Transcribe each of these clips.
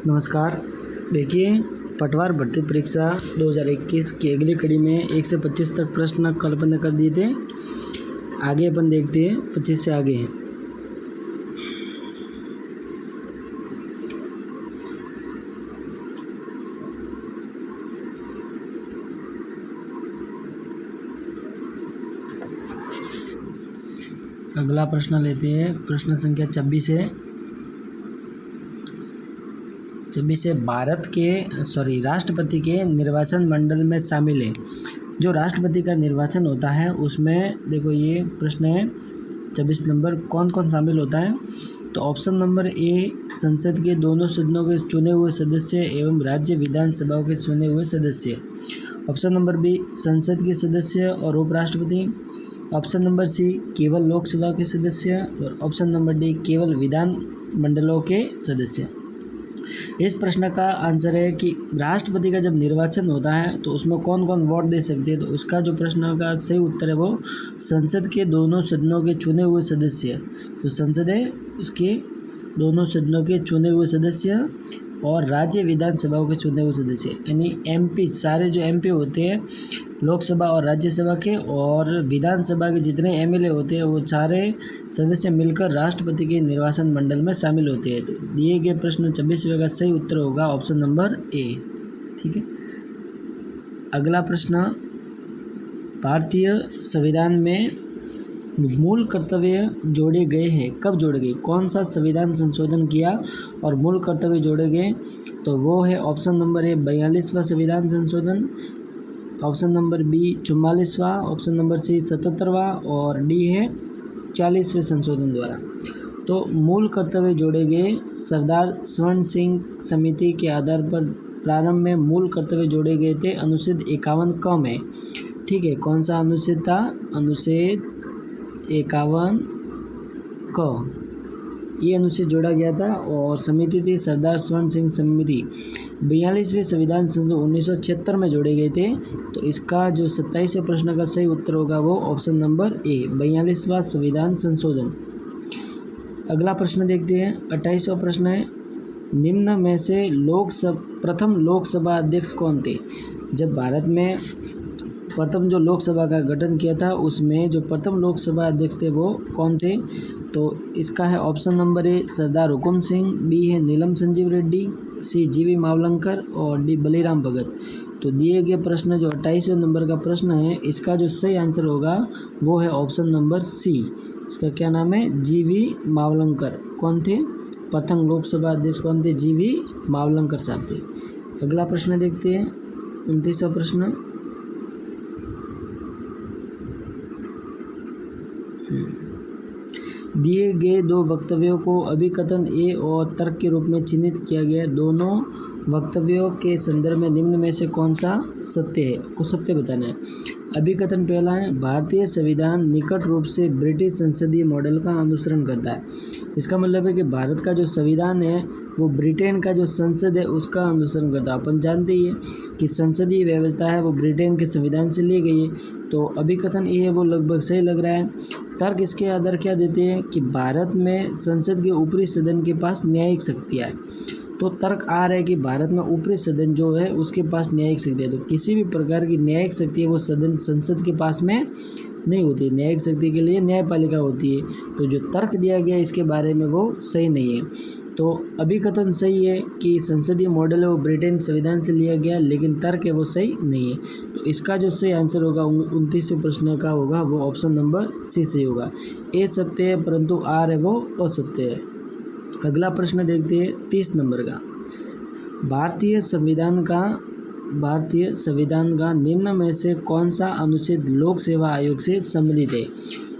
नमस्कार। देखिए, पटवार भर्ती परीक्षा 2021 की अगली कड़ी में 1 से 25 तक प्रश्न कल अपन ने कर दिए थे। आगे अपन देखते हैं 25 से आगे हैं। अगला प्रश्न लेते हैं। प्रश्न संख्या 26 है। 26 है, राष्ट्रपति के निर्वाचन मंडल में शामिल है। जो राष्ट्रपति का निर्वाचन होता है उसमें देखो ये प्रश्न है 26 नंबर, कौन कौन शामिल होता है। तो ऑप्शन नंबर ए, संसद के दोनों सदनों के चुने हुए सदस्य एवं राज्य विधानसभाओं के चुने हुए सदस्य। ऑप्शन नंबर बी, संसद के सदस्य और उपराष्ट्रपति। ऑप्शन नंबर सी, केवल लोकसभा के सदस्य। और ऑप्शन नंबर डी, केवल विधान मंडलों के सदस्य। इस प्रश्न का आंसर है कि राष्ट्रपति का जब निर्वाचन होता है तो उसमें कौन कौन वोट दे सकते हैं। तो उसका जो प्रश्न का सही उत्तर है वो संसद के दोनों सदनों के चुने हुए सदस्य। तो संसद है उसके दोनों सदनों के चुने हुए सदस्य और राज्य विधानसभाओं के चुने हुए सदस्य, यानी एमपी, सारे जो एमपी होते हैं लोकसभा और राज्यसभा के, और विधानसभा के जितने एमएलए होते हैं वो सारे सदस्य मिलकर राष्ट्रपति के निर्वाचन मंडल में शामिल होते हैं। तो दिए गए प्रश्न 26वें का सही उत्तर होगा ऑप्शन नंबर ए। ठीक है। अगला प्रश्न, भारतीय संविधान में मूल कर्तव्य जोड़े गए हैं, कब जोड़े गए, कौन सा संविधान संशोधन किया और मूल कर्तव्य जोड़े गए। तो वो है ऑप्शन नंबर ए 42वां संविधान संशोधन, ऑप्शन नंबर बी 44वां, ऑप्शन नंबर सी 77वां और डी है 40वें संशोधन द्वारा। तो मूल कर्तव्य जोड़े गए सरदार स्वर्ण सिंह समिति के आधार पर प्रारंभ में मूल कर्तव्य जोड़े गए थे। अनुच्छेद 51 क में, ठीक है, कौन सा अनुच्छेद था, अनुच्छेद 51 क, ये अनुच्छेद जोड़ा गया था और समिति थी सरदार स्वर्ण सिंह समिति। 42वें संविधान संशोधन 1976 में जोड़े गए थे। तो इसका जो 27वें प्रश्न का सही उत्तर होगा वो ऑप्शन नंबर ए 42वां संविधान संशोधन। अगला प्रश्न देखते हैं। 28वां प्रश्न है, निम्न में से प्रथम लोकसभा अध्यक्ष कौन थे। जब भारत में प्रथम जो लोकसभा का गठन किया था उसमें जो प्रथम लोकसभा अध्यक्ष थे वो कौन थे। तो इसका है option number A Sardar Hukam Singh, B है नीलम संजीव रेड्डी, सी जीवी मावलंकर और डी बलीराम भगत। तो दिए गए प्रश्न जो 28वें नंबर का प्रश्न है इसका जो सही आंसर होगा वो है ऑप्शन नंबर सी। इसका क्या नाम है, जीवी मावलंकर। कौन थे प्रथम लोकसभा अध्यक्ष, कौन थे, जीवी मावलंकर साहब थे। अगला प्रश्न देखते हैं। 29वां प्रश्न, दिए गए दो वक्तव्यों को अभिकथन ए और तर्क के रूप में चिन्हित किया गया। दोनों वक्तव्यों के संदर्भ में निम्न में से कौन सा सत्य है, को सत्य बताना है। अभिकथन पहला है, भारतीय संविधान निकट रूप से ब्रिटिश संसदीय मॉडल का अनुसरण करता है। इसका मतलब है कि भारत का जो संविधान है वो ब्रिटेन का जो संसद है उसका अनुसरण करता है। अपन जानते ही है कि संसदीय व्यवस्था है वो ब्रिटेन के संविधान से ली गई है। तो अभिकथन ये है वो लगभग सही लग रहा है। तर्क इसके आधार क्या देते हैं कि भारत में संसद के ऊपरी सदन के पास न्यायिक शक्तियाँ है। तो तर्क आ रहा है कि भारत में ऊपरी सदन जो है उसके पास न्यायिक शक्ति है। तो किसी भी प्रकार की न्यायिक शक्ति है वो संसद के पास में नहीं होती। न्यायिक शक्ति के लिए न्यायपालिका होती है। तो जो तर्क दिया गया इसके बारे में वो सही नहीं है। तो अभिकथन सही है कि संसदीय मॉडल है वो ब्रिटेन संविधान से लिया गया, लेकिन तर्क है वो सही नहीं है। तो इसका जो सही आंसर होगा 29वें प्रश्न का होगा वो ऑप्शन नंबर सी सही होगा। ए सत्य है परंतु आर है वो असत्य है। अगला प्रश्न देखते हैं 30 नंबर का। भारतीय संविधान का निम्न में से कौन सा अनुच्छेद लोक सेवा आयोग से संबंधित है।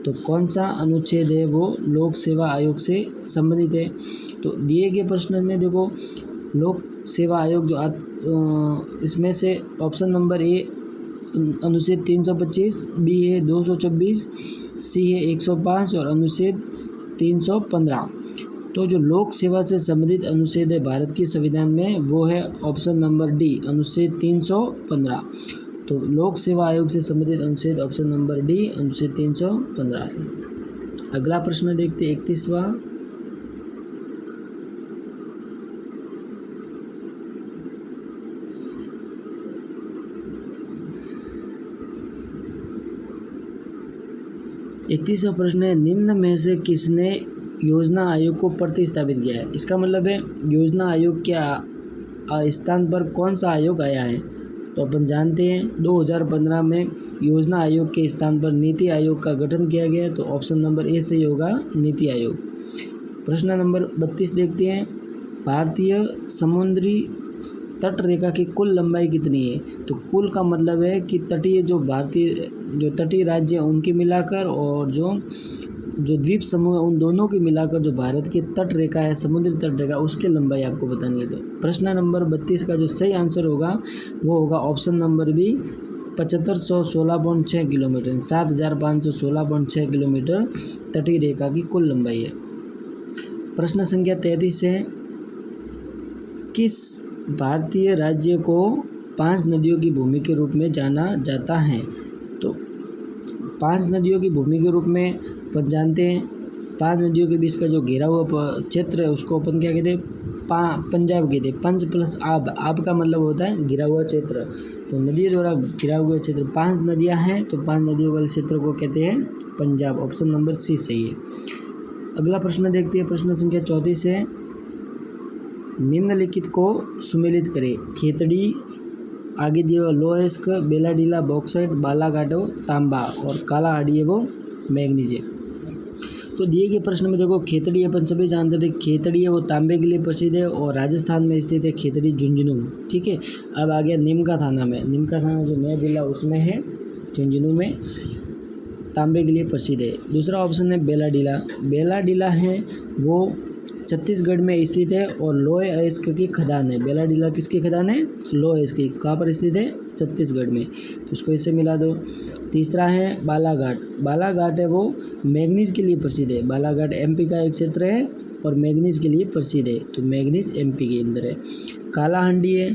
तो कौन सा अनुच्छेद है वो लोक सेवा आयोग से संबंधित है। तो दिए गए प्रश्न में देखो लोक सेवा आयोग जो इसमें से ऑप्शन नंबर ए अनुच्छेद 325, बी है 224, सी है 105 और अनुच्छेद 315। तो जो लोक सेवा से संबंधित अनुच्छेद है भारत के संविधान में वो है ऑप्शन नंबर डी अनुच्छेद 315। तो लोक सेवा आयोग से संबंधित अनुच्छेद ऑप्शन नंबर डी अनुच्छेद 315 है। अगला प्रश्न देखते 31वां। 31वां प्रश्न है, निम्न में से किसने योजना आयोग को प्रतिस्थापित किया है? इसका मतलब है योजना आयोग के स्थान पर कौन सा आयोग आया है? तो अपन जानते हैं 2015 में योजना आयोग के स्थान पर नीति आयोग का गठन किया गया, तो ऑप्शन नंबर ए सही होगा, नीति आयोग। प्रश्न नंबर 32 देखते हैं, भारतीय समुद्री तट रेखा की कुल लंबाई कितनी है? तो कुल का मतलब है कि तटीय जो तटीय राज्य हैं उनकी मिलाकर और जो द्वीप समूह उन दोनों की मिलाकर जो भारत की तट रेखा है, समुद्री तट रेखा, उसकी लंबाई आपको बतानी है। तो प्रश्न नंबर 32 का जो सही आंसर होगा वो होगा option number B, 7516.6 kilometre, 7516.6 kilometre तटीय रेखा की कुल लंबाई है। प्रश्न संख्या 33 है, किस भारतीय राज्य को 5 नदियों की भूमि के रूप में जाना जाता है? तो 5 नदियों की भूमि के रूप में अपन जानते हैं 5 नदियों के बीच का जो घिरा हुआ क्षेत्र है उसको अपन क्या कहते हैं? पंजाब कहते हैं। पंच प्लस आब का मतलब होता है घिरा हुआ क्षेत्र। तो नदियों द्वारा घिरा हुआ क्षेत्र 5 नदियां हैं, तो 5 नदियों वाले क्षेत्र को कहते हैं पंजाब। ऑप्शन नंबर सी सही है। अगला प्रश्न देखते हैं, प्रश्न संख्या 34 है, निम्नलिखित को सुमेलित करें। खेतड़ी, आगे दिए हुआ लोएस्क, बेलाडीला बॉक्साइट, बालाघाटो तांबा और काला हाडिये मैग्नीज है। तो दिए गए प्रश्न में देखो, खेतड़ी अपन सभी जानते थे, खेतड़ी है वो तांबे के लिए प्रसिद्ध है और राजस्थान में स्थित है खेतड़ी झुंझुनू। ठीक है, अब आ गया नीमका थाना में। नीमका थाना जो नया जिला उसमें है, झुंझुनू में, तांबे के लिए प्रसिद्ध है। दूसरा ऑप्शन है बेलाडीला। बेलाडीला है वो छत्तीसगढ़ में स्थित है और लोय अयस्क की खदान है। बेलाडीला किसकी खदान है? लोय अयस्क की। कहाँ पर स्थित है? छत्तीसगढ़ में। तो इसको इससे मिला दो। तीसरा है बालाघाट। बालाघाट है वो मैग्नीज के लिए प्रसिद्ध है। बालाघाट एमपी का एक क्षेत्र है और मैग्नीज के लिए प्रसिद्ध है, तो मैग्नीज एमपी के अंदर है। कालाहांडी है,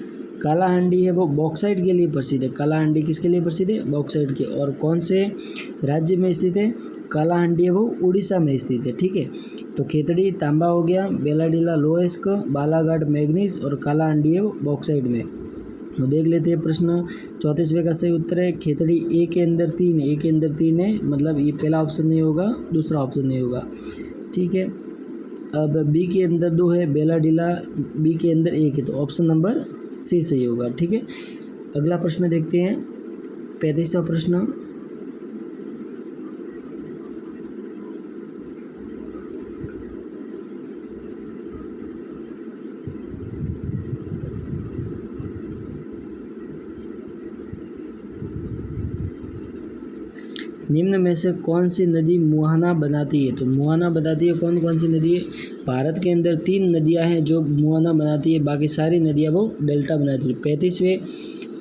कालाहांडी है वो बॉक्साइट के लिए प्रसिद्ध है। कालाहांडी किसके लिए प्रसिद्ध है? बॉक्साइट के। और कौन से राज्य में स्थित है? कालाहांडी है वो उड़ीसा में स्थित है। ठीक है, तो खेतड़ी तांबा हो गया, बेलाडीला लोएस्क, बालाघाट मैग्नीज और कालाहांडी है वो बॉक्साइट में। तो देख लेते हैं प्रश्न 34वें का सही उत्तर है खेतड़ी ए के अंदर 3 है। ए के अंदर 3 है, मतलब ये पहला ऑप्शन नहीं होगा, दूसरा ऑप्शन नहीं होगा। ठीक है, अब बी के अंदर 2 है, बेलाडीला बी के अंदर 1 है, तो ऑप्शन नंबर सी सही होगा। ठीक है, अगला प्रश्न देखते हैं, 35वां प्रश्न। निम्न में से कौन सी नदी मुहाना बनाती है? तो मुहाना बनाती है कौन कौन सी नदी है? भारत के अंदर 3 नदियां हैं जो मुहाना बनाती है, बाकी सारी नदियां वो डेल्टा बनाती है। 35वें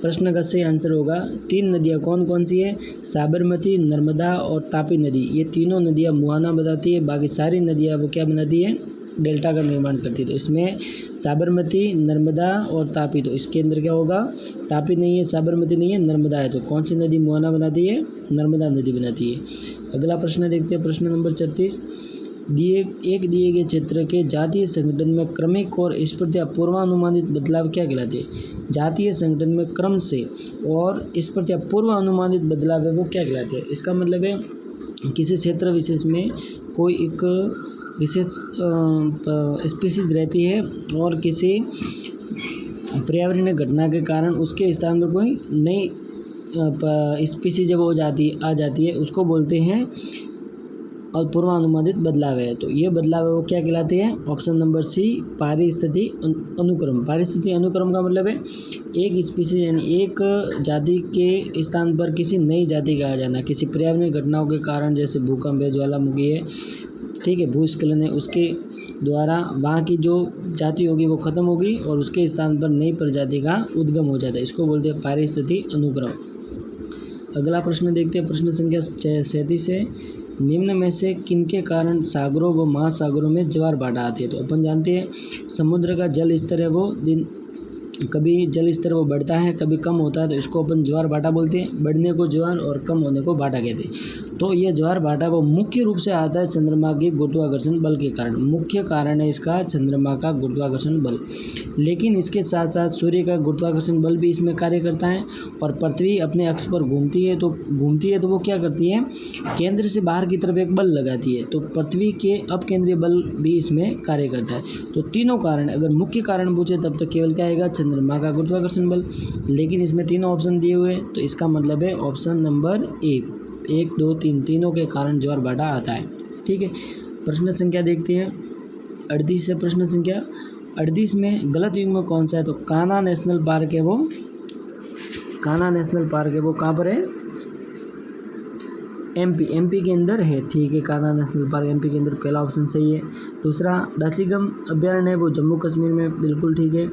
प्रश्न का सही आंसर होगा 3 नदियां कौन कौन सी है? साबरमती, नर्मदा और तापी नदी, ये तीनों नदियां मुहाना बनाती है, बाकी सारी नदियां वो क्या बनाती है? डेल्टा का निर्माण करती है। तो इसमें साबरमती, नर्मदा और तापी, तो इसके अंदर क्या होगा? तापी नहीं है, साबरमती नहीं है, नर्मदा है, तो कौन सी नदी मुहाना बनाती है? नर्मदा नदी बनाती है। अगला प्रश्न देखते हैं, प्रश्न नंबर 36। दिए गए क्षेत्र के जातीय संगठन में क्रमिक और स्पर्धा पूर्वानुमानित बदलाव क्या कहलाते हैं? जातीय संगठन में क्रम से और स्पर्धा पूर्वानुमानित बदलाव है वो क्या कहलाते हैं? इसका मतलब है किसी क्षेत्र विशेष में कोई एक विशेष स्पीसीज रहती है और किसी पर्यावरणीय घटना के कारण उसके स्थान पर कोई नई स्पीसीज जब आ जाती है उसको बोलते हैं और पूर्वानुमानित बदलाव है। तो ये बदलाव है वो क्या कहलाते हैं? ऑप्शन नंबर सी, पारिस्थिति अनुक्रम। पारिस्थिति अनुक्रम का मतलब है एक स्पीसीज यानी एक जाति के स्थान पर किसी नई जाति का आ जाना, किसी पर्यावरणीय घटनाओं के कारण, जैसे भूकंप है, ज्वालामुखी है, ठीक है, भूस्खलन है, उसके द्वारा वहाँ की जो जाति होगी वो ख़त्म होगी और उसके स्थान पर नई प्रजाति का उद्गम हो जाता है, इसको बोलते हैं पारिस्थिति अनुक्रम। अगला प्रश्न देखते हैं, प्रश्न संख्या 37 है, निम्न में से किनके कारण सागरों व महासागरों में ज्वार भाटा आती है? तो अपन जानते हैं समुद्र का जल स्तर है वो कभी जल स्तर वो बढ़ता है, कभी कम होता है, तो इसको अपन ज्वार भाटा बोलते हैं। बढ़ने को ज्वार और कम होने को भाटा कहते हैं। तो ये ज्वार भाटा वो मुख्य रूप से आता है चंद्रमा के गुरुत्वाकर्षण बल के कारण। मुख्य कारण है इसका चंद्रमा का गुरुत्वाकर्षण बल। लेकिन इसके साथ साथ सूर्य का गुरुत्वाकर्षण बल भी इसमें कार्य करता है। और पृथ्वी अपने अक्ष पर घूमती है तो वो क्या करती है, केंद्र से बाहर की तरफ एक बल लगाती है, तो पृथ्वी के अपकेंद्रीय बल भी इसमें कार्य करता है। तो तीनों कारण, अगर मुख्य कारण पूछे तब तो केवल क्या आएगा, चंद्रमा का गुरुत्वाकर्षण बल। लेकिन इसमें तीनों ऑप्शन दिए हुए हैं, तो इसका मतलब है ऑप्शन नंबर ए, 1 2 3 तीनों के कारण ज्वार भाटा आता है। ठीक है, प्रश्न संख्या देखते हैं 38 से। प्रश्न संख्या 38 में गलत युग्म कौन सा है, तो कान्हा नेशनल पार्क है वो, कान्हा नेशनल पार्क है वो कहाँ पर है, एमपी के अंदर है। ठीक है, कान्हा नेशनल पार्क एमपी के अंदर, पहला ऑप्शन सही है। दूसरा दाचिगम अभ्यारण्य है वो जम्मू कश्मीर में, बिल्कुल ठीक है।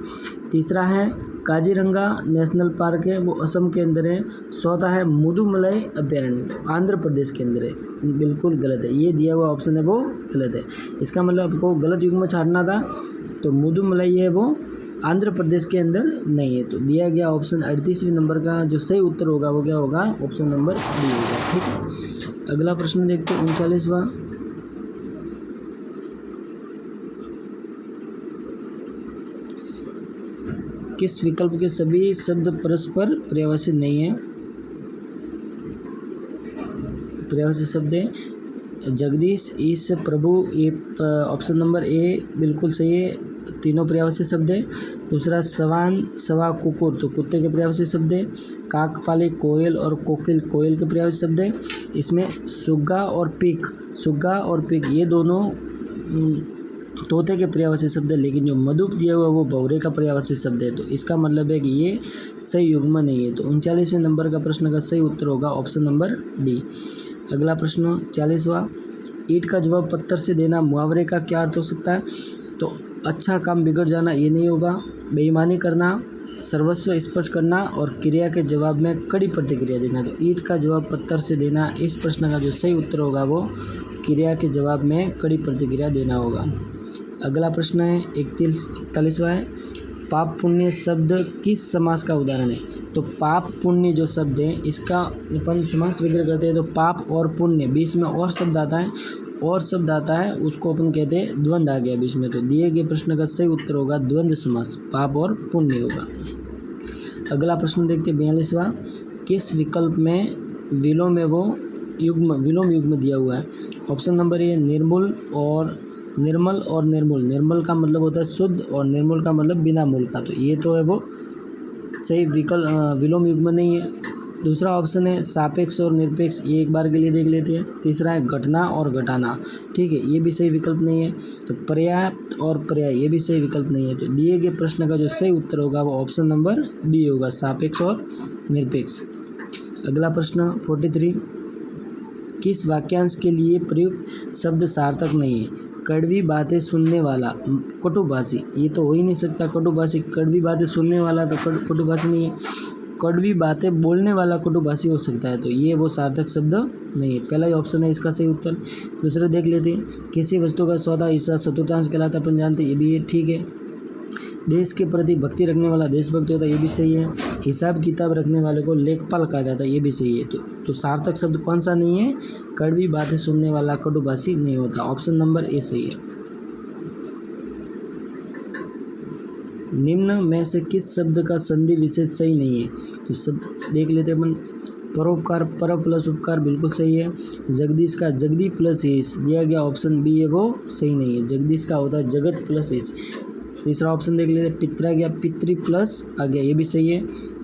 तीसरा है काजीरंगा नेशनल पार्क है वो असम के अंदर है। चौथा है मुदुमलाई अभ्यारण्य आंध्र प्रदेश के अंदर है, बिल्कुल गलत है। ये दिया हुआ ऑप्शन है वो गलत है। इसका मतलब आपको गलत युग्म छाड़ना था, तो मुदुमलाई है वो आंध्र प्रदेश के अंदर नहीं है। तो दिया गया ऑप्शन 38वें नंबर का जो सही उत्तर होगा वो क्या होगा, ऑप्शन नंबर डी होगा। ठीक है, अगला प्रश्न देखते हैं 39वां। किस विकल्प के सभी शब्द परस्पर पर्यायवाची नहीं है, पर्यायवाची शब्द है जगदीश, ईश, प्रभु, ये ऑप्शन नंबर ए बिल्कुल सही है, तीनों पर्यायवाची शब्द है। दूसरा सवान, सवा, कुकुर, तो कुत्ते के पर्यायवाची शब्द है। काक, पाली, कोयल और कोकिल, कोयल के पर्यायवाची शब्द है। इसमें सुग्गा और पिक ये दोनों तोते के पर्यायवाची शब्द है, लेकिन जो मधुप दिया हुआ वो भौरे का पर्यायवाची शब्द है। तो इसका मतलब है कि ये सही युग्म नहीं है। तो 39वें नंबर का प्रश्न का सही उत्तर होगा ऑप्शन नंबर डी। अगला प्रश्न 40वां। ईंट का जवाब पत्थर से देना, मुहावरे का क्या अर्थ हो सकता है, तो अच्छा काम बिगड़ जाना ये नहीं होगा, बेईमानी करना, सर्वस्व स्पर्श करना और क्रिया के जवाब में कड़ी प्रतिक्रिया देना। तो ईंट का जवाब पत्थर से देना, इस प्रश्न का जो सही उत्तर होगा वो क्रिया के जवाब में कड़ी प्रतिक्रिया देना होगा। अगला प्रश्न है 41वां है, पाप पुण्य शब्द किस समास का उदाहरण है, तो पाप पुण्य जो शब्द है इसका अपन समास विग्रह करते हैं, तो पाप और पुण्य बीच में और शब्द आता है उसको अपन कहते हैं द्वंद्व आ गया बीच में। तो दिए गए प्रश्न का सही उत्तर होगा द्वंद्व समास, पाप और पुण्य होगा। अगला प्रश्न देखते हैं 42वां। किस विकल्प में विलोम युग्म दिया हुआ है, ऑप्शन नंबर ए निर्मल और निर्मूल। निर्मल का मतलब होता है शुद्ध और निर्मूल का मतलब बिना मूल का, तो ये तो है वो सही विकल्प, विलोम युग्म नहीं है। दूसरा ऑप्शन है सापेक्ष और निरपेक्ष, ये एक बार के लिए देख लेते हैं। तीसरा है घटना और घटाना, ठीक है, ये भी सही विकल्प नहीं है। तो पर्याप्त और पर्याय, ये भी सही विकल्प नहीं है। तो दिए गए प्रश्न का जो सही उत्तर होगा वो ऑप्शन नंबर बी होगा, सापेक्ष और निरपेक्ष। अगला प्रश्न 43। किस वाक्यांश के लिए प्रयुक्त शब्द सार्थक नहीं है, कड़वी बातें सुनने वाला, कटुभाषी, ये तो हो ही नहीं सकता कटुभाषी। कड़वी बातें सुनने वाला तो कटुभाषी नहीं है। कड़वी बातें बोलने वाला कटुभाषी हो सकता है, तो ये वो सार्थक शब्द नहीं है। पहला ही ऑप्शन है इसका सही उत्तर। दूसरा देख लेते हैं, किसी वस्तु का चौथा हिस्सा चतुर्थांश कहलाता अपन जानते हैं, ये भी ठीक है। देश के प्रति भक्ति रखने वाला देशभक्त होता है, ये भी सही है। हिसाब किताब रखने वाले को लेखपाल कहा जाता है, ये भी सही है। तो सार्थक शब्द कौन सा नहीं है, कड़वी बातें सुनने वाला कटुभाषी नहीं होता, ऑप्शन नंबर ए सही है। निम्न में से किस शब्द का संधि विशेष सही नहीं है, तो सब देख लेते हैं अपन। परोपकार, पर प्लस उपकार बिल्कुल सही है। जगदीश का जगदी प्लस ईश दिया गया ऑप्शन बी है वो सही नहीं है। जगदीश का होता है जगत प्लस ईश। तीसरा ऑप्शन देख लेते, पित्रा गया पितृ प्लस आ गया, ये भी सही है।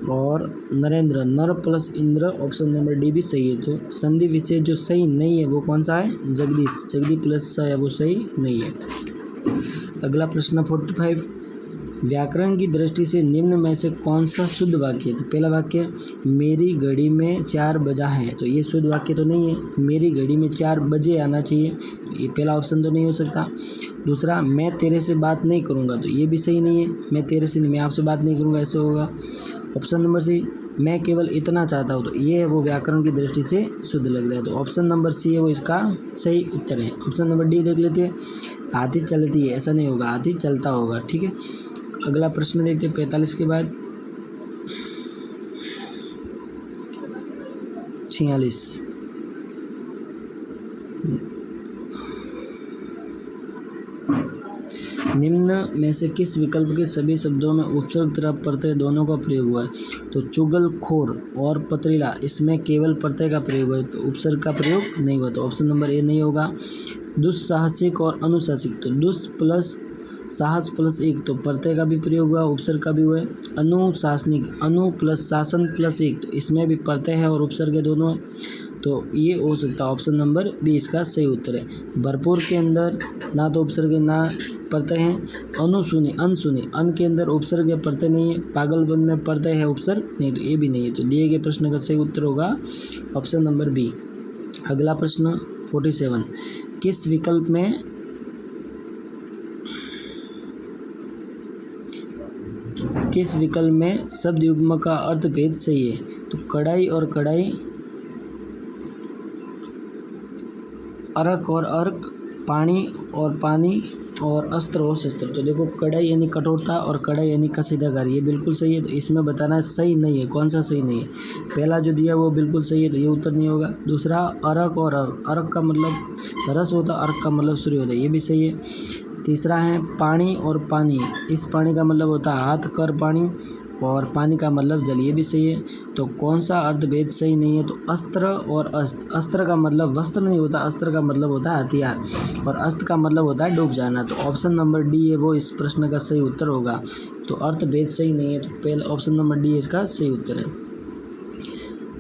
और नरेंद्र, नर plus Indra, option number D भी सही है। तो संधि विशेष जो सही नहीं है वो कौन सा है, जगदीश, जगदी प्लस है वो सही नहीं है। अगला प्रश्न 45। व्याकरण की दृष्टि से निम्न में से कौन सा शुद्ध वाक्य है, तो पहला वाक्य मेरी घड़ी में 4 बजा है, तो ये शुद्ध वाक्य तो नहीं है। मेरी घड़ी में 4 बजे आना चाहिए, तो ये पहला ऑप्शन तो नहीं हो सकता। दूसरा मैं तेरे से बात नहीं करूँगा, तो ये भी सही नहीं है। मैं तेरे से नहीं, मैं आपसे बात नहीं करूँगा, ऐसे होगा। ऑप्शन नंबर सी, मैं केवल इतना चाहता हूँ, तो ये है वो व्याकरण की दृष्टि से शुद्ध लग रहा है, तो ऑप्शन नंबर सी है वो इसका सही उत्तर है। ऑप्शन नंबर डी देख लेते हैं, हाथी चलती है, ऐसा नहीं होगा, हाथी चलता होगा, ठीक है। अगला प्रश्न देखते हैं 45 के बाद 46। निम्न में से किस विकल्प के सभी शब्दों में उपसर्ग तथा प्रत्यय दोनों का प्रयोग हुआ है? तो चुगलखोर और पथरीला, इसमें केवल प्रत्यय का प्रयोग हुआ है, तो उपसर्ग का प्रयोग नहीं हुआ, तो ऑप्शन नंबर ए नहीं होगा। दुस्साहसिक और अनुशासिक, तो दुस प्लस साहस प्लस एक, तो प्रत्यय का भी प्रयोग हुआ, उपसर्ग का भी हुआ है। अनुशासनिक, अनु प्लस शासन प्लस एक, तो इसमें भी प्रत्यय है और उपसर्ग दोनों है, तो ये हो सकता है ऑप्शन नंबर बी इसका सही उत्तर है। भरपूर के अंदर ना तो उपसर्ग ना प्रत्यय है। अनुसुनी, अनसुनी, अन के अंदर उपसर्ग या प्रत्यय नहीं है। पागलपन में प्रत्यय है, उपसर्ग नहीं, तो ये भी नहीं है, तो दिए गए प्रश्न का सही उत्तर होगा ऑप्शन नंबर बी। अगला प्रश्न 47, किस विकल्प में शब्द युग्म का अर्थ भेद सही है? तो कड़ाई और कड़ाई, अर्क और अर्क, पानी और पानी, और अस्त्र और शस्त्र। तो देखो कड़ाई यानी कठोरता और कड़ाई यानी कशीदाकारी, ये बिल्कुल सही है, तो इसमें बताना सही नहीं है, कौन सा सही नहीं है। पहला जो दिया वो बिल्कुल सही है, तो ये उत्तर नहीं होगा। दूसरा अर्क और अर्क, अर्क का मतलब रस होता है, अर्क का मतलब सूर्य होता है, ये भी सही है। तीसरा है पानी और पानी, इस पानी का मतलब होता है हाथ कर पानी, और पानी का मतलब जल, ये भी सही है। तो कौन सा अर्थभेद सही नहीं है? तो अस्त्र और अस्त्र, अस्त्र का मतलब वस्त्र नहीं होता, अस्त्र का मतलब होता है हथियार, और अस्त्र का मतलब होता है डूब जाना, तो ऑप्शन नंबर डी है वो इस प्रश्न का सही उत्तर होगा। तो अर्थभेद सही नहीं है, तो पहले ऑप्शन नंबर डी इसका सही उत्तर है।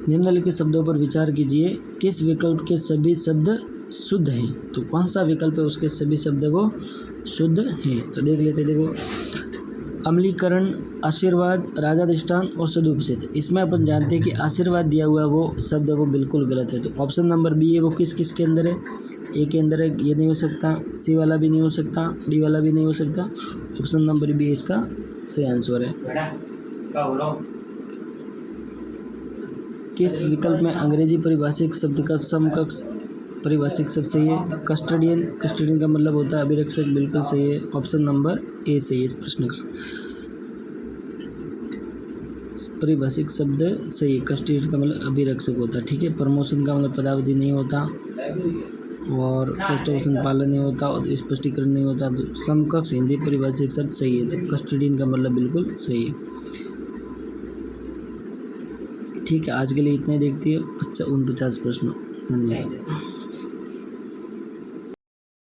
निम्नलिखित शब्दों पर विचार कीजिए, किस विकल्प के सभी शब्द शुद्ध हैं? तो कौन सा विकल्प है उसके सभी शब्द वो शुद्ध हैं? तो देख लेते, देखो अमलीकरण, आशीर्वाद, राजाधिष्ठान और सदुपस्थित, इसमें अपन जानते हैं कि आशीर्वाद दिया हुआ वो शब्द वो बिल्कुल गलत है, तो ऑप्शन नंबर बी है वो किस किस के अंदर है? ए के अंदर है, ये नहीं हो सकता, सी वाला भी नहीं हो सकता, डी वाला भी नहीं हो सकता, ऑप्शन नंबर बी इसका सही आंसर है। किस विकल्प में अंग्रेजी परिभाषिक शब्द का समकक्ष परिभाषिक शब्द सही है? तो कस्टडियन, कस्टडियन का मतलब होता है अभिरक्षक, बिल्कुल सही है, ऑप्शन नंबर ए सही है इस प्रश्न का। परिभाषिक शब्द सही है, कस्टडियन का मतलब अभिरक्षक होता है, ठीक है। प्रमोशन का मतलब पदावधि नहीं होता, और पोस्टोवसन पालन नहीं होता, और स्पष्टीकरण नहीं होता, तो समकक्ष हिंदी परिभाषिक शब्द सही है, तो कस्टडियन का मतलब बिल्कुल सही है। ठीक है, आज के लिए इतने देखती है 49 प्रश्न। धन्यवाद।